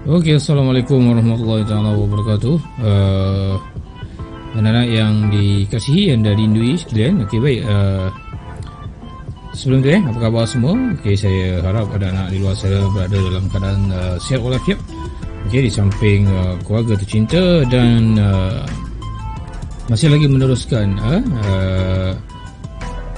Okey, Assalamualaikum warahmatullahi taala wabarakatuh. Anak-anak yang dikasihi, yang dirindui sekalian. Okey, baik. Sebelum tu apa khabar semua? Okey, saya harap anak-anak di luar sana berada dalam keadaan sihat walafiat. Okey, di samping keluarga tercinta dan masih lagi meneruskan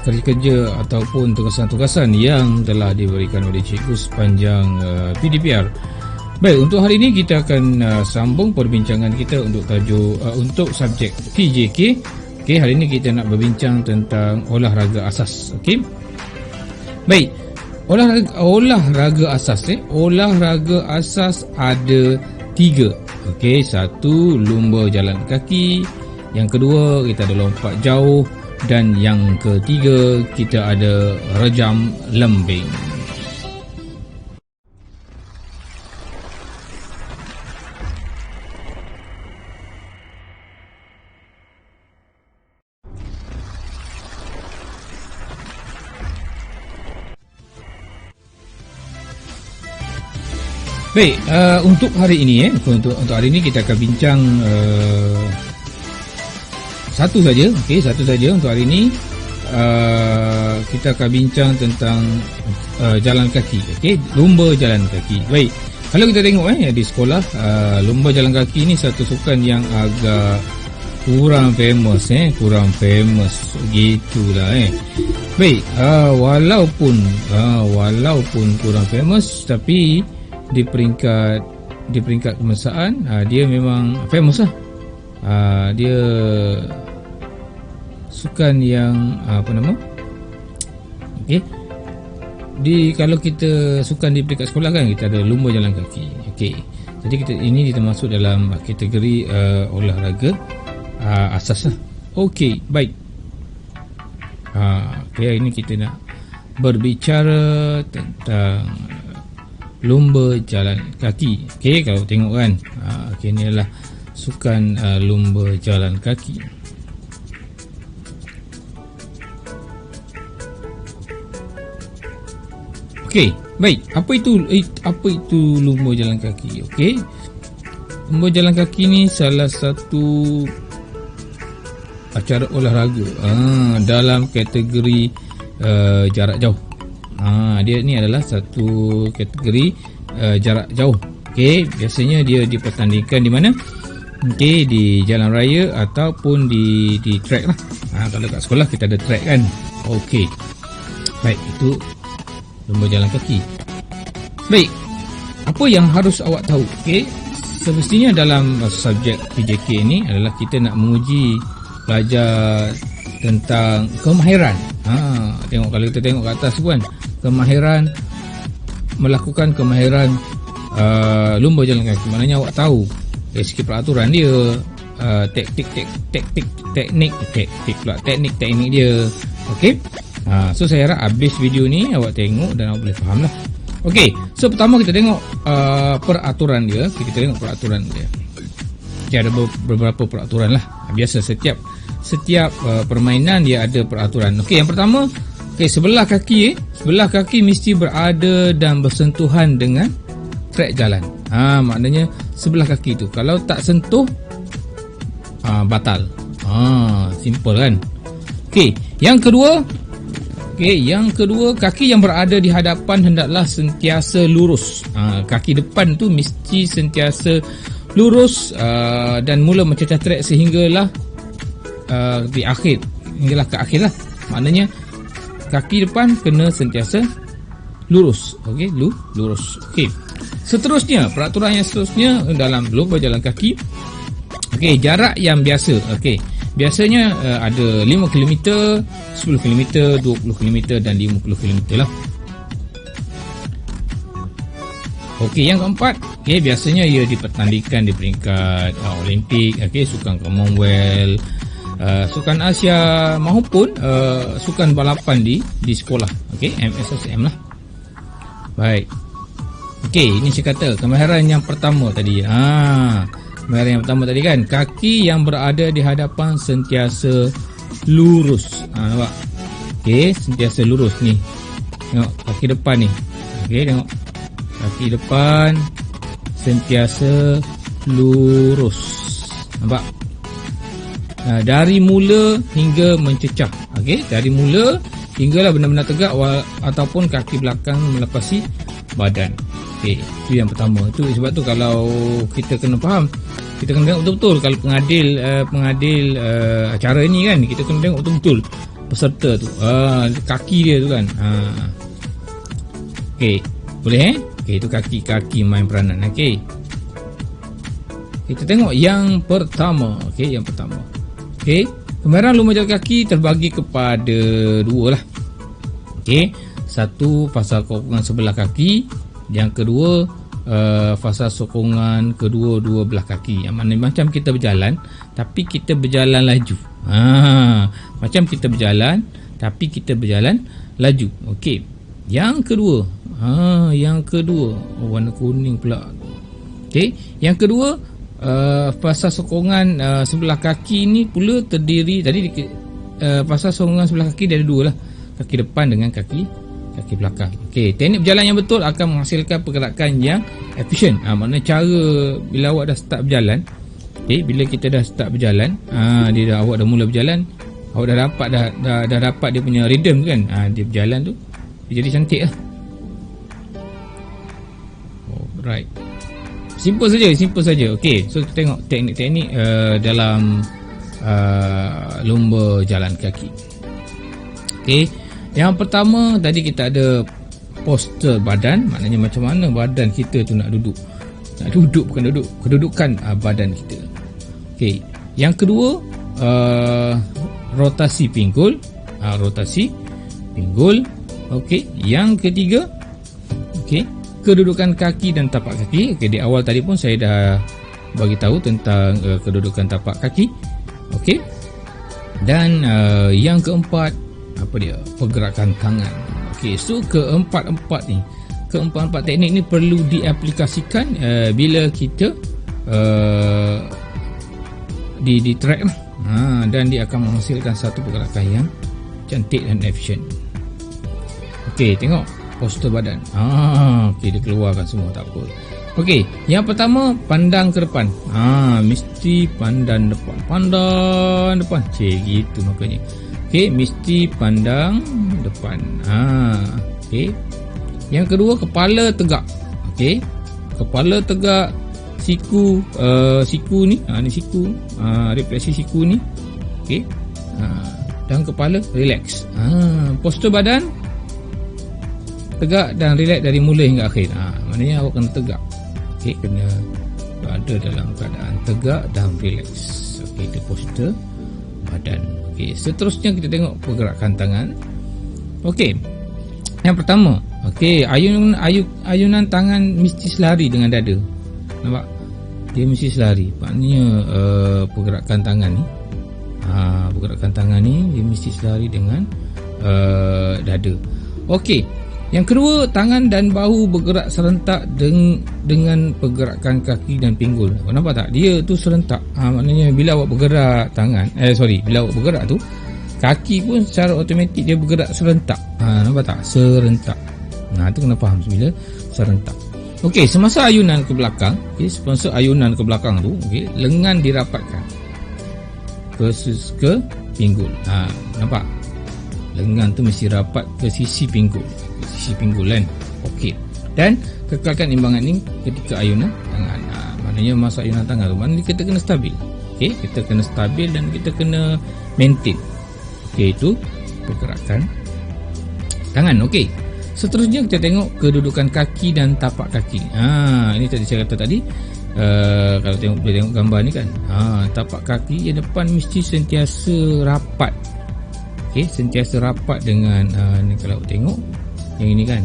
kerja-kerja ataupun tugasan-tugasan yang telah diberikan oleh cikgu sepanjang PDPR. Baik, untuk hari ini kita akan sambung perbincangan kita untuk tajuk untuk subjek PJK. Okey, hari ini kita nak berbincang tentang olahraga asas. Okey. Baik. Olahraga asas olahraga asas ada 3. Okey, satu lumba jalan kaki, yang kedua kita ada lompat jauh, dan yang ketiga kita ada rejam lembing. Baik, untuk hari ini untuk hari ini kita akan bincang satu saja. Okey, satu saja untuk hari ini. Kita akan bincang tentang jalan kaki. Okey, lumba jalan kaki. Baik. Kalau kita tengok di sekolah, lumba jalan kaki ni satu sukan yang agak kurang famous gitulah Baik, walaupun kurang famous, tapi di peringkat kemasaan dia memang famous lah. Dia sukan yang okey, kalau kita sukan di peringkat sekolah kan, kita ada lumba jalan kaki. Okey, jadi ini termasuk dalam kategori olahraga asas lah. Okey, baik. Okey, ini kita nak berbicara tentang lumba jalan kaki. Okey, kalau tengok kan, okey, ni adalah sukan lumba jalan kaki. Okey, baik. Apa itu lumba jalan kaki? Okey, lumba jalan kaki ni salah satu acara olahraga dalam kategori jarak jauh. Dia ni adalah satu kategori jarak jauh. Okey, biasanya dia dipertandingkan di mana? Okey, di jalan raya ataupun di track lah. Kalau kat sekolah kita ada track kan. Okey, baik, itu lumba jalan kaki. Baik, apa yang harus awak tahu? Okey, semestinya dalam subjek PJK ini adalah kita nak menguji pelajar tentang kemahiran. Tengok, kalau kita tengok kat atas tu kan, melakukan kemahiran lumba jalan kaki. Maknanya awak tahu dari segi peraturan dia, teknik dia. Okey. So saya harap habis video ni awak tengok dan awak boleh faham lah. Okey, so pertama kita tengok peraturan dia. Kita tengok peraturan dia. Dia ada beberapa peraturan lah. Biasa setiap permainan dia ada peraturan. Okey, yang pertama, sebelah kaki mesti berada dan bersentuhan dengan trek jalan. Maknanya sebelah kaki tu kalau tak sentuh, batal. Simple kan. Okey, yang kedua, kaki yang berada di hadapan hendaklah sentiasa lurus. Kaki depan tu mesti sentiasa lurus dan mula mencecah trek sehinggalah ke akhir lah. Maknanya kaki depan kena sentiasa lurus. Okey, lurus. Okey. Seterusnya, peraturan yang seterusnya dalam lumba jalan kaki. Okey, jarak yang biasa. Okey. Biasanya ada 5 km, 10 km, 20 km dan 50 km lah. Okey, yang keempat, biasanya ia dipertandingkan di peringkat Olimpik, sukan Commonwealth, sukan Asia maupun sukan balapan di sekolah. Okey, MSSM lah. Baik. Okey, ini saya kata kemahiran yang pertama tadi. Kemahiran yang pertama tadi kan, kaki yang berada di hadapan sentiasa lurus. Nampak? Okey, sentiasa lurus ni. Tengok kaki depan ni. Okey, tengok kaki depan sentiasa lurus. Nampak? Dari mula hingga mencecah. Okey, dari mula hinggalah benar-benar tegak ataupun kaki belakang melepasi badan. Okey, itu yang pertama. Itu sebab tu kalau kita kena faham, kita kena tengok betul-betul kalau pengadil acara ni kan, kita kena tengok betul-betul peserta tu. Kaki dia tu kan. Okey, boleh Okey, itu kaki main peranan. Okey. Kita tengok yang pertama. Okey, yang pertama. Okey, pembayaran lumba jalan kaki terbagi kepada dua lah. Okey, satu fasa sokongan sebelah kaki, yang kedua fasa sokongan kedua-dua belah kaki. Yang mana macam kita berjalan tapi kita berjalan laju. Macam kita berjalan tapi kita berjalan laju. Okey. Yang kedua, warna kuning pula. Okey, yang kedua fasa sokongan sebelah kaki ni pula terdiri tadi fasa sokongan sebelah kaki dari dua lah, kaki depan dengan kaki belakang. Okey, teknik berjalan yang betul akan menghasilkan pergerakan yang efisien. Maknanya cara bila awak dah start berjalan, bila kita dah start berjalan, awak dah mula berjalan, awak dah dapat dia punya rhythm kan. Dia berjalan tu dia jadi cantik lah. Alright. Simple saja. Okey, so kita tengok teknik-teknik dalam lumba jalan kaki. Okey, yang pertama tadi kita ada postur badan, maknanya macam mana badan kita tu nak duduk. Kedudukan badan kita. Okey, yang kedua rotasi pinggul. Okey, yang ketiga kedudukan kaki dan tapak kaki. Okey, di awal tadi pun saya dah bagi tahu tentang kedudukan tapak kaki. Okey. Dan yang keempat pergerakan tangan. Okey, so keempat teknik ni perlu diaplikasikan bila kita di track lah. Dan dia akan menghasilkan satu pergerakan yang cantik dan efisien. Okey, tengok postur badan. Okey, dia keluarkan semua, tak apa. Okey, yang pertama pandang ke depan. Mesti pandang depan. Gitu makanya. Okey, mesti pandang depan. Okey. Yang kedua kepala tegak. Okey. Kepala tegak, siku ni, ni siku, refleksi siku ni. Okey. Dan kepala relax. Postur badan tegak dan relax dari mula hingga akhir. Maknanya awak kena tegak. Okey, kena berada dalam keadaan tegak dan relax. Okey, itu postur badan. Okey, seterusnya kita tengok pergerakan tangan. Okey. Yang pertama, okey, ayunan tangan mesti selari dengan dada. Nampak? Dia mesti selari. Maknanya pergerakan tangan ni dia mesti selari dengan dada. Okey. Yang kedua, tangan dan bahu bergerak serentak dengan pergerakan kaki dan pinggul. Nampak tak? Dia tu serentak. Maknanya bila awak bergerak bila awak bergerak tu, kaki pun secara automatik dia bergerak serentak. Nampak tak? Serentak. Itu kena faham bila serentak. Okey, semasa ayunan ke belakang, tu, lengan dirapatkan ke pinggul. Nampak? Lengan tu mesti rapat ke sisi pinggul. Kan. Okey. Dan kekalkan imbangan ni ketika ayunan tangan. Maknanya masa ayunan tangan tu, maknanya kita kena stabil. Okey, kita kena stabil dan kita kena maintain. Okey, itu pergerakan tangan. Okey. Seterusnya kita tengok kedudukan kaki dan tapak kaki. Ini tadi saya kata tadi, kalau boleh tengok gambar ni kan. Tapak kaki yang depan mesti sentiasa rapat. Okey, sentiasa rapat dengan ni kalau tengok yang ini kan,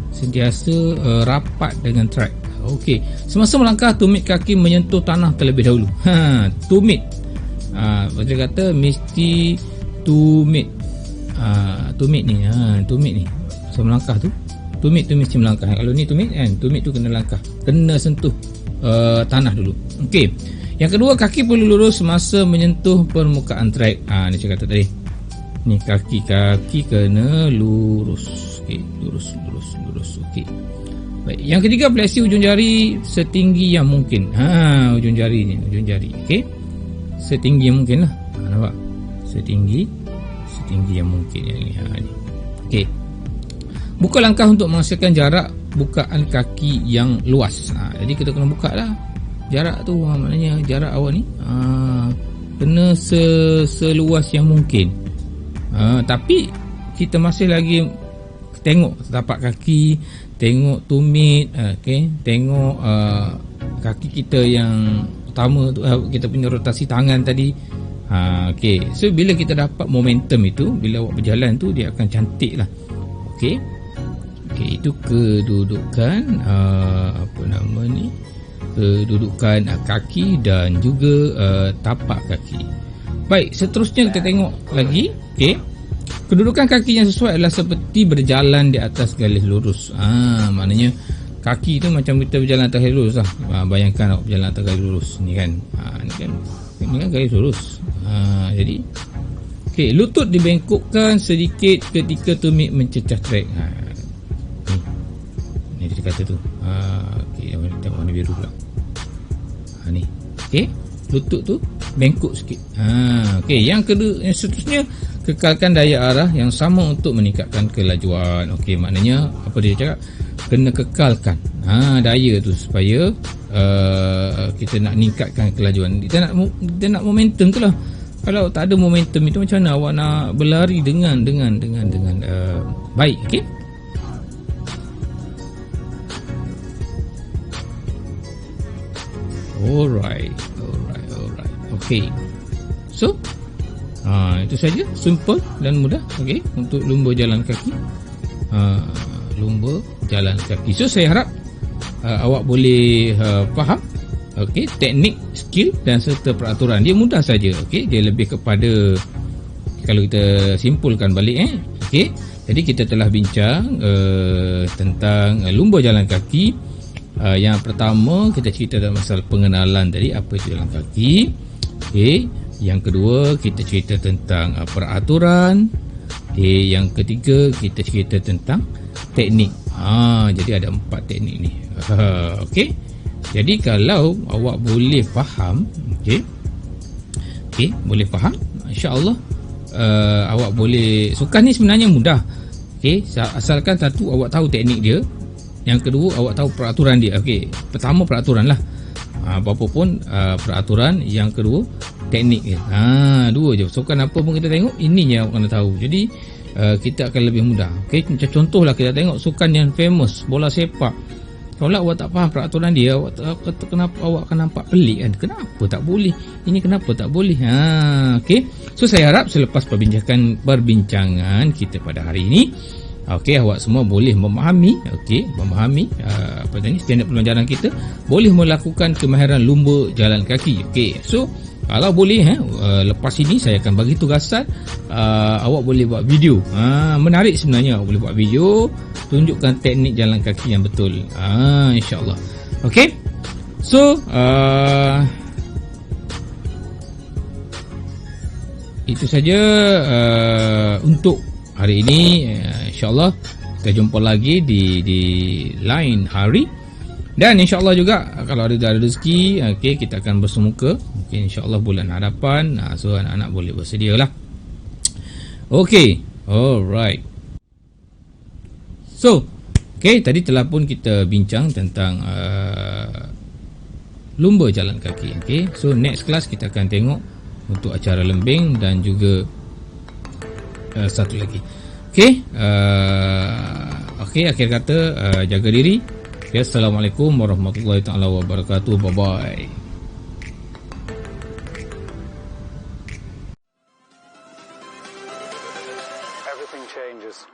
sentiasa rapat dengan track. Okey, semasa melangkah tumit kaki menyentuh tanah terlebih dahulu. Tumit. Baca kata mesti tumit. Tumit ni. So melangkah tu, tumit tu mesti melangkah. Kalau ni tumit kan, tumit tu kena langkah, kena sentuh tanah dulu. Okey. Yang kedua, kaki perlu lurus semasa menyentuh permukaan track. Ni saya kata tadi. Ni kaki kena lurus. Okey, lurus. Okey. Baik, yang ketiga, fleksi ujung jari setinggi yang mungkin. Ujung jari ni, ujung jari. Okey. Setinggi yang mungkin lah. Nampak? Setinggi yang mungkin yang ni. Ni. Okey. Buka langkah untuk menghasilkan jarak bukaan kaki yang luas. Jadi kita kena buka lah jarak tu. Maknanya jarak awak ni kena seluas yang mungkin. Tapi kita masih lagi tengok tapak kaki, tengok tumit, tengok kaki kita yang utama tu, kita punya rotasi tangan tadi. So bila kita dapat momentum itu, bila awak berjalan tu, dia akan cantik lah. Itu kedudukan apa nama ni, kedudukan kaki dan juga tapak kaki. Baik, seterusnya kita tengok lagi. Kedudukan kaki yang sesuai adalah seperti berjalan di atas garis lurus. Maknanya kaki tu macam kita berjalan atas garis lurus lah. Bayangkan awak berjalan atas garis lurus ni kan. Ni kan garis lurus. Jadi lutut dibengkokkan sedikit ketika tumit mencecah trek. Ni dia kata tu. Tengok warna biru pula. Ni. Lutut tu bengkok sikit. Yang kedua, yang seterusnya, kekalkan daya arah yang sama untuk meningkatkan kelajuan. Maknanya apa dia cakap? Kena kekalkan daya tu supaya kita nak meningkatkan kelajuan. Kita nak momentum tu lah. Kalau tak ada momentum itu, macam mana awak nak berlari dengan baik? Alright. So itu saja, simple dan mudah. Untuk lumba jalan kaki. Lumba jalan kaki. So saya harap awak boleh faham teknik, skill dan serta peraturan. Dia mudah saja. Dia lebih kepada, kalau kita simpulkan balik jadi kita telah bincang tentang lumba jalan kaki. Yang pertama, kita cerita tentang masalah pengenalan tadi, apa itu jalan kaki. Yang kedua, kita cerita tentang peraturan. Yang ketiga, kita cerita tentang teknik. Jadi ada 4 teknik ni. Jadi kalau awak boleh faham, boleh faham, insya-Allah awak boleh. Sukan ni sebenarnya mudah. Asalkan satu, awak tahu teknik dia. Yang kedua, awak tahu peraturan dia. Pertama peraturan lah. Apa pun peraturan. Yang kedua, teknik dia. Dua je. Sukan apa pun kita tengok, ini je awak kena tahu. Jadi kita akan lebih mudah. Macam contohlah kita tengok sukan yang famous, bola sepak. Kalau awak tak faham peraturan dia, awak kata kenapa awak akan nampak pelik kan? Kenapa tak boleh? Ini kenapa tak boleh? So saya harap selepas perbincangan kita pada hari ini, awak semua boleh memahami, apa tadi standard pelajaran kita, boleh melakukan kemahiran lumba jalan kaki. So kalau boleh lepas ini saya akan bagi tugasan, awak boleh buat video. Menarik sebenarnya, awak boleh buat video tunjukkan teknik jalan kaki yang betul. InsyaAllah. So itu saja untuk hari ini. InsyaAllah kita jumpa lagi di lain hari. Dan insyaAllah juga kalau ada rezeki, kita akan bersemuka. Mungkin insyaAllah bulan hadapan. So anak-anak boleh bersedia lah. Alright. So tadi telah pun kita bincang tentang lumba jalan kaki. So next class kita akan tengok untuk acara lembing dan juga satu lagi. Akhir kata, jaga diri. Assalamualaikum warahmatullahi taala wabarakatuh. Bye bye. Everything changes.